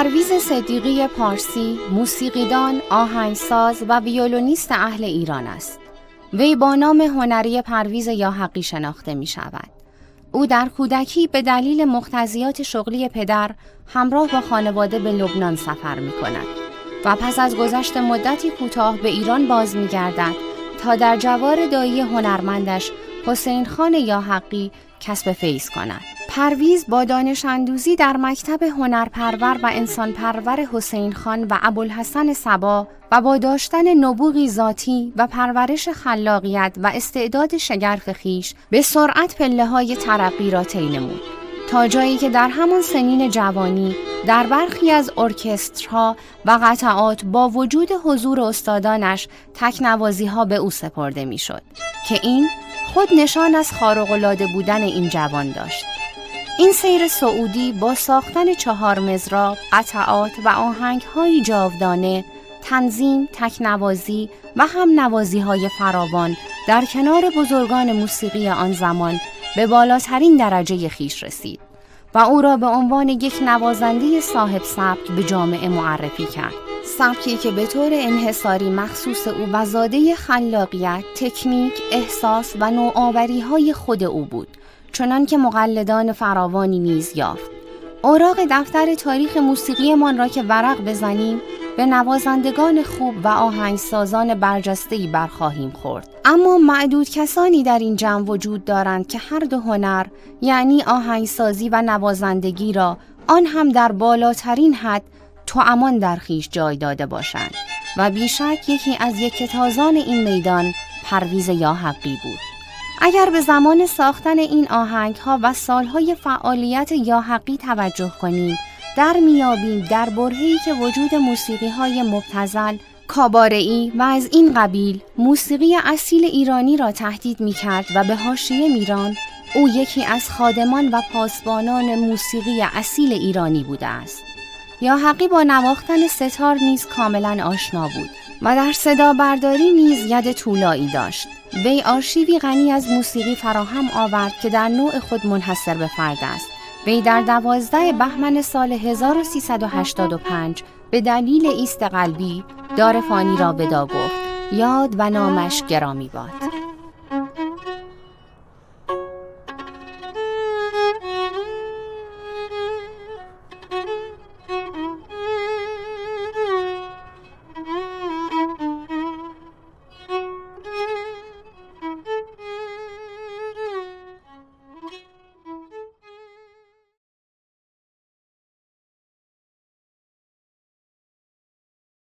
پرویز صدیقی پارسی موسیقیدان، آهنگساز و ویولونیست اهل ایران است. وی با نام هنری پرویز یاحقی شناخته می شود. او در کودکی به دلیل مقتضیات شغلی پدر همراه با خانواده به لبنان سفر می کند و پس از گذشت مدتی کوتاه به ایران باز می گردد تا در جوار دایی هنرمندش حسین خان یاحقی کسب فیض کند. پرویز با دانش اندوزی در مکتب هنرپرور و انسانپرور حسین خان و ابوالحسن صبا و با داشتن نبوغی ذاتی و پرورش خلاقیت و استعداد شگرف خویش به سرعت پله‌های ترقی را طی نمود تا جایی که در همان سنین جوانی در برخی از ارکسترها و قطعات با وجود حضور استادانش تکنوازی‌ها به او سپرده می‌شد که این خود نشان از خارق‌العاده بودن این جوان داشت. این سیر صعودی با ساختن 4 مضراب، قطعات و آهنگ‌های جاودانه، تنظیم، تکنوازی و هم نوازی‌های فراوان در کنار بزرگان موسیقی آن زمان به بالاترین درجه خویش رسید و او را به عنوان یک نوازنده صاحب سبک به جامعه معرفی کرد. سبکی که به طور انحصاری مخصوص او و زاده خلاقیت، تکنیک، احساس و نوآوری‌های خود او بود، چنان که مقلدان فراوانی نیز یافت. اوراق دفتر تاریخ موسیقیمان را که ورق بزنیم به نوازندگان خوب و آهنگسازان برجسته‌ای برخواهیم خورد. اما معدود کسانی در این جمع وجود دارند که هر دو هنر، یعنی آهنگسازی و نوازندگی را آن هم در بالاترین حد توامان در خویش جای داده باشند و بیشک یکی از یکتازان این میدان پرویز یاحقی بود. اگر به زمان ساختن این آهنگ‌ها و سالهای فعالیت یاحقی توجه کنیم، در میابیم در برهه‌ای که وجود موسیقی‌های مبتذل، کاباره‌ای و از این قبیل موسیقی اصیل ایرانی را تهدید می‌کرد و به حاشیه می‌راند، او یکی از خادمان و پاسبانان موسیقی اصیل ایرانی بوده است. یاحقی با نواختن ستار نیز کاملا آشنا بود و در صدا برداری نیز ید طولایی داشت. وی آرشیوی غنی از موسیقی فراهم آورد که در نوع خود منحصر به فرد است. وی در 12 بهمن سال 1385 به دلیل ایست قلبی دار فانی را ودا گفت. یاد و نامش گرامی باد.